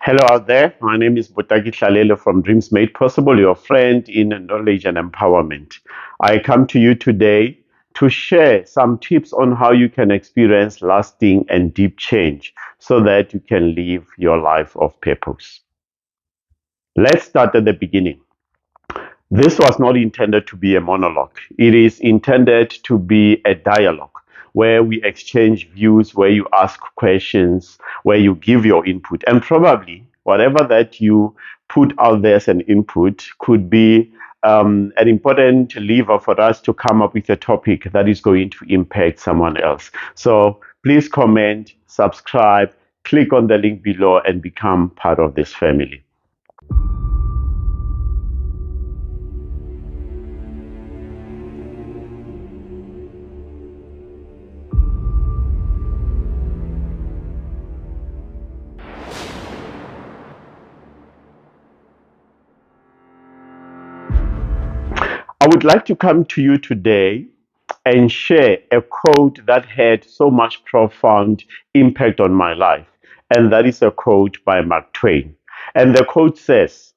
Hello out there. My name is Butaki Tlalelo from Dreams Made Possible, your friend in knowledge and empowerment. I come to you today to share some tips on how you can experience lasting and deep change so that you can live your life of purpose. Let's start at the beginning. This was not intended to be a monologue. It is intended to be a dialogue where we exchange views, where you ask questions, where you give your input. And probably whatever that you put out there as an input could be an important lever for us to come up with a topic that is going to impact someone else. So please comment, subscribe, click on the link below, and become part of this family. I would like to come to you today and share a quote that had so much profound impact on my life. And that is a quote by Mark Twain. And the quote says,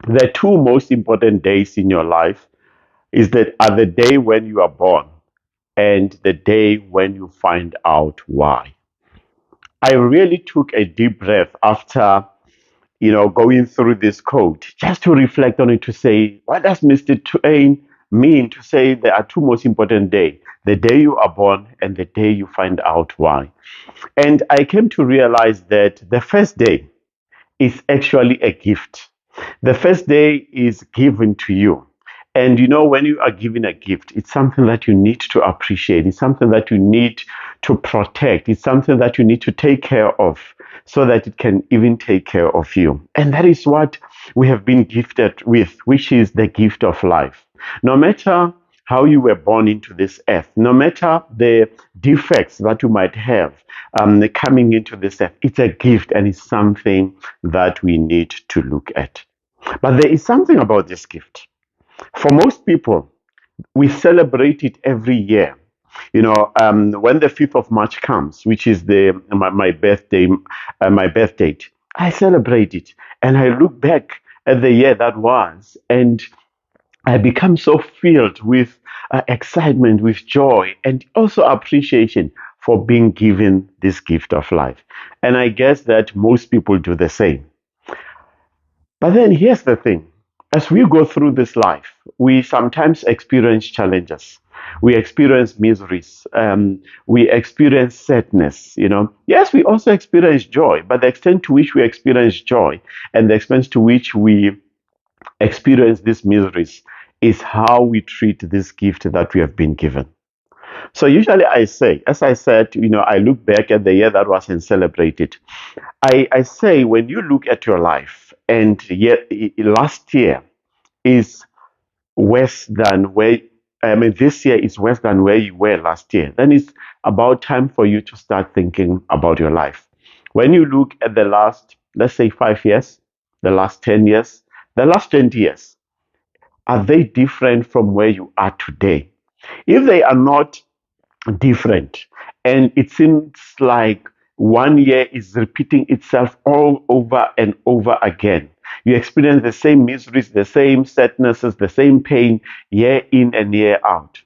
the two most important days in your life are the day when you are born and the day when you find out why. I really took a deep breath after going through this code just to reflect on it to say, what does Mr. Twain mean to say there are two most important days, the day you are born and the day you find out why? And I came to realize that the first day is actually a gift. The first day is given to you. And when you are given a gift, it's something that you need to appreciate. It's something that you need to protect. It's something that you need to take care of so that it can even take care of you. And that is what we have been gifted with, which is the gift of life. No matter how you were born into this earth, no matter the defects that you might have coming into this earth, it's a gift and it's something that we need to look at. But there is something about this gift. For most people, we celebrate it every year. When the 5th of March comes, which is my birthday, my birth date, I celebrate it and I look back at the year that was, and I become so filled with excitement, with joy, and also appreciation for being given this gift of life. And I guess that most people do the same. But then here's the thing. As we go through this life, we sometimes experience challenges. We experience miseries. We experience sadness. Yes, we also experience joy, but the extent to which we experience joy and the extent to which we experience these miseries is how we treat this gift that we have been given. So usually I say, as I said, I look back at the year that was and celebrate it. I say, when you look at your life and yet last year is worse than where, this year is worse than where you were last year, then it's about time for you to start thinking about your life. When you look at the last, let's say 5 years, the last 10 years, the last 20 years, are they different from where you are today? If they are not different, and it seems like one year is repeating itself all over and over again, you experience the same miseries, the same sadnesses, the same pain year in and year out.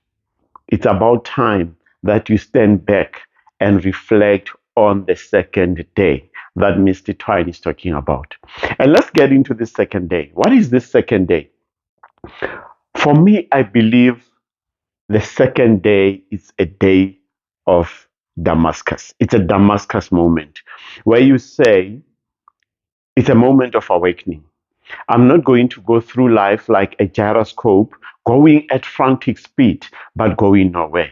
It's about time that you stand back and reflect on the second day that Mr. Twain is talking about. And let's get into the second day. What is this second day? For me, I believe the second day is a day of Damascus. It's a Damascus moment where you say, it's a moment of awakening. I'm not going to go through life like a gyroscope, going at frantic speed, but going nowhere.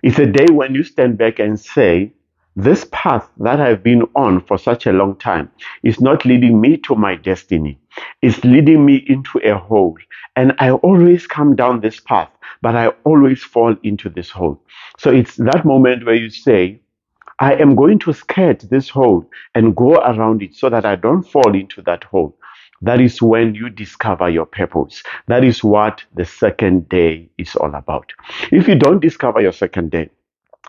It's a day when you stand back and say, this path that I've been on for such a long time is not leading me to my destiny. It's leading me into a hole. And I always come down this path, but I always fall into this hole. So it's that moment where you say, I am going to skirt this hole and go around it so that I don't fall into that hole. That is when you discover your purpose. That is what the second day is all about. If you don't discover your second day,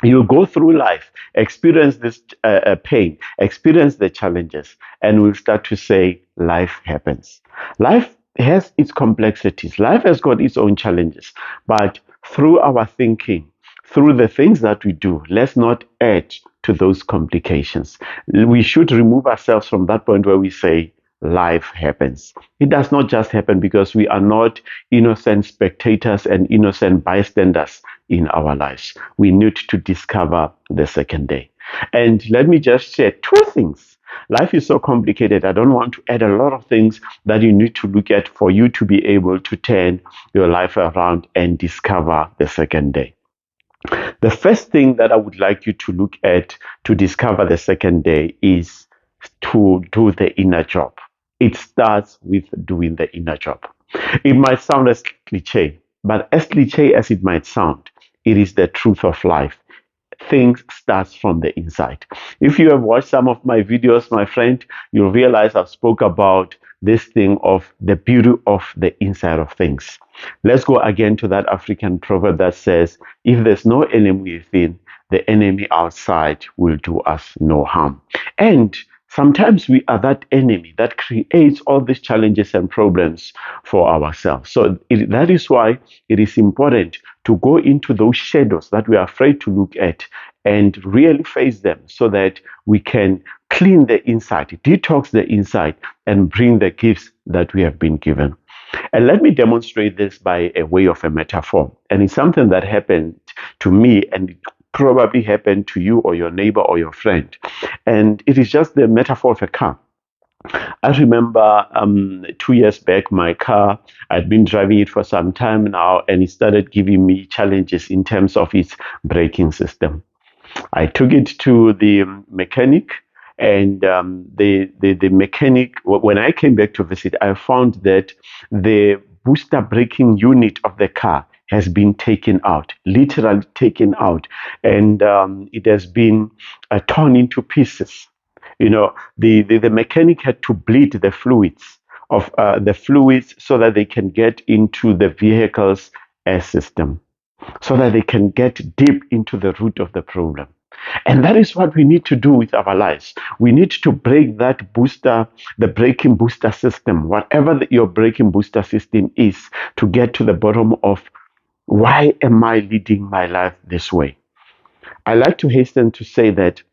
You'll go through life, experience this pain, experience the challenges, and we'll start to say life happens. Life has its complexities. Life has got its own challenges. But through our thinking, through the things that we do, let's not add to those complications. We should remove ourselves from that point where we say life happens. It does not just happen because we are not innocent spectators and innocent bystanders in our lives. We need to discover the second day. And let me just share two things. Life is so complicated. I don't want to add a lot of things that you need to look at for you to be able to turn your life around and discover the second day. The first thing that I would like you to look at to discover the second day is to do the inner job. It starts with doing the inner job. It might sound as cliche, but as cliche as it might sound, it is the truth of life. Things starts from the inside. If you have watched some of my videos, my friend, you'll realize I've spoke about this thing of the beauty of the inside of things. Let's go again to that African proverb that says, if there's no enemy within, the enemy outside will do us no harm. And sometimes we are that enemy that creates all these challenges and problems for ourselves. So that is why it is important to go into those shadows that we are afraid to look at and really face them so that we can clean the inside, detox the inside, and bring the gifts that we have been given. And let me demonstrate this by a way of a metaphor. And it's something that happened to me, and it probably happened to you or your neighbor or your friend. And it is just the metaphor of a car. I remember 2 years back, my car, I'd been driving it for some time now, and it started giving me challenges in terms of its braking system. I took it to the mechanic, and the mechanic, when I came back to visit, I found that the booster braking unit of the car has been taken out, literally taken out, and it has been torn into pieces. The mechanic had to bleed the fluids so that they can get into the vehicle's air system, so that they can get deep into the root of the problem. And that is what we need to do with our lives. We need to break that booster, the braking booster system, whatever your braking booster system is, to get to the bottom of why am I leading my life this way? I like to hasten to say that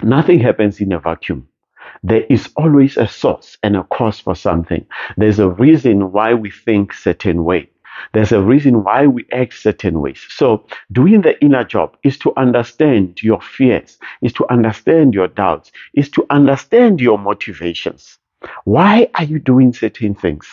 nothing happens in a vacuum. There is always a source and a cause for something. There's a reason why we think certain way. There's a reason why we act certain ways. So doing the inner job is to understand your fears, is to understand your doubts, is to understand your motivations. Why are you doing certain things?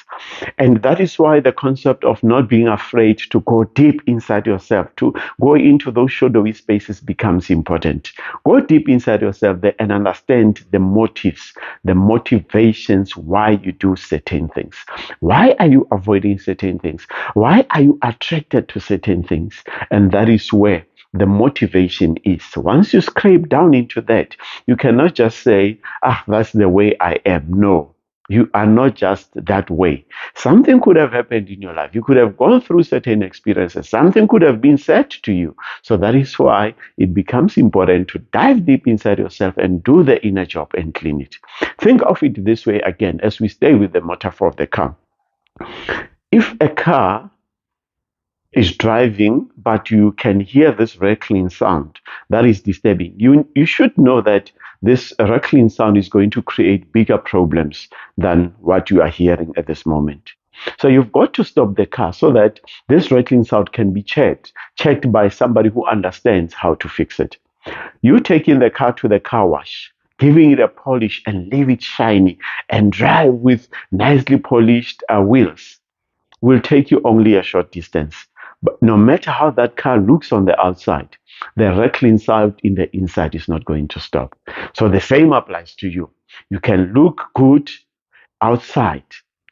And that is why the concept of not being afraid to go deep inside yourself, to go into those shadowy spaces becomes important. Go deep inside yourself there and understand the motives, the motivations why you do certain things. Why are you avoiding certain things? Why are you attracted to certain things? And that is where the motivation is. Once you scrape down into that, you cannot just say, that's the way I am. No, you are not just that way. Something could have happened in your life. You could have gone through certain experiences. Something could have been said to you. So that is why it becomes important to dive deep inside yourself and do the inner job and clean it. Think of it this way again, as we stay with the metaphor of the car. If a car is driving, but you can hear this rattling sound that is disturbing, you should know that this rattling sound is going to create bigger problems than what you are hearing at this moment. So you've got to stop the car so that this rattling sound can be checked by somebody who understands how to fix it. You taking the car to the car wash, giving it a polish and leave it shiny and drive with nicely polished wheels will take you only a short distance. But no matter how that car looks on the outside, the rattling sound in the inside is not going to stop. So the same applies to you. You can look good outside,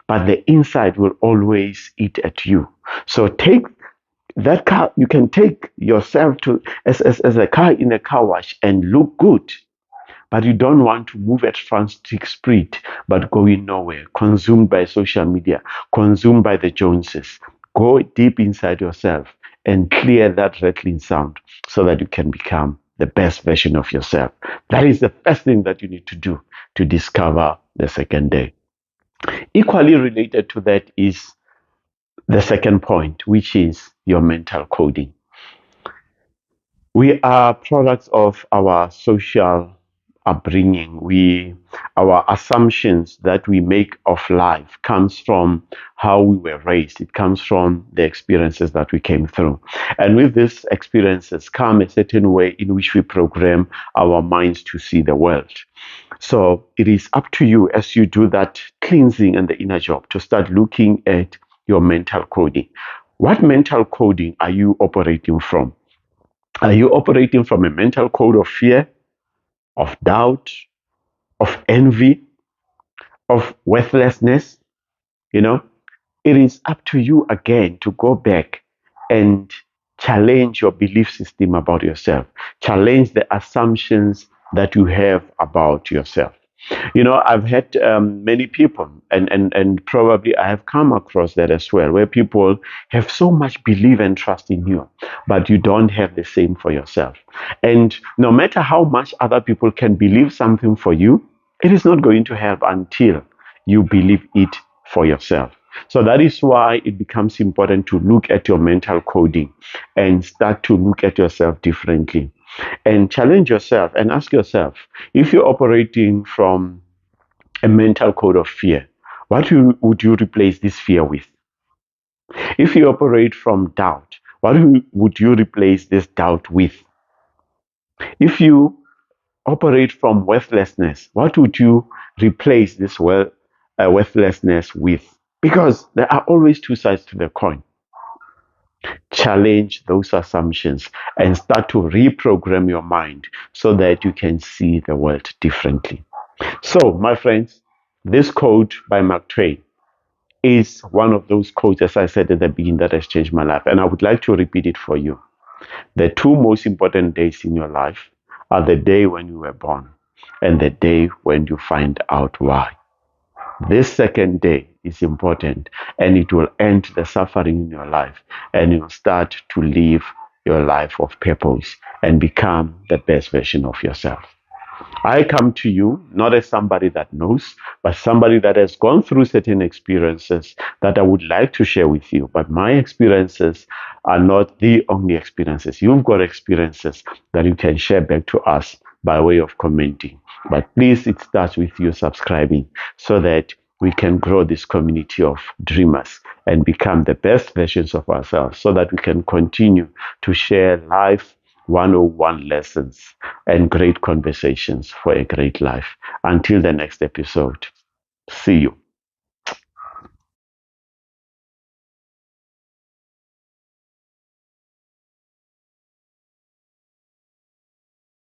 but the inside will always eat at you. So take that car, you can take yourself to as a car in a car wash and look good. But you don't want to move at frantic speed, but going nowhere, consumed by social media, consumed by the Joneses. Go deep inside yourself and clear that rattling sound so that you can become the best version of yourself. That is the first thing that you need to do to discover the second day. Equally related to that is the second point, which is your mental coding. We are products of our social upbringing. Our assumptions that we make of life comes from how we were raised. It comes from the experiences that we came through. And with these experiences come a certain way in which we program our minds to see the world. So it is up to you as you do that cleansing and the inner job to start looking at your mental coding. What mental coding are you operating from? Are you operating from a mental code of fear, of doubt, of envy, of worthlessness? You know, it is up to you again to go back and challenge your belief system about yourself, challenge the assumptions that you have about yourself. I've had many people, and probably I have come across that as well, where people have so much belief and trust in you, but you don't have the same for yourself. And no matter how much other people can believe something for you, it is not going to help until you believe it for yourself. So that is why it becomes important to look at your mental coding and start to look at yourself differently and challenge yourself and ask yourself, if you're operating from a mental code of fear, would you replace this fear with? If you operate from doubt, what would you replace this doubt with? If you operate from worthlessness, what would you replace this worthlessness with? Because there are always two sides to the coin. Challenge those assumptions and start to reprogram your mind so that you can see the world differently. So, my friends, this quote by Mark Twain is one of those quotes, as I said at the beginning, that has changed my life. And I would like to repeat it for you. The two most important days in your life are the day when you were born and the day when you find out why. This second day is important, and it will end the suffering in your life, and you'll start to live your life of purpose and become the best version of yourself. I come to you not as somebody that knows, but somebody that has gone through certain experiences that I would like to share with you. But my experiences are not the only experiences. You've got experiences that you can share back to us by way of commenting. But please, it starts with you subscribing so that we can grow this community of dreamers and become the best versions of ourselves so that we can continue to share life 101 lessons and great conversations for a great life. Until the next episode, see you.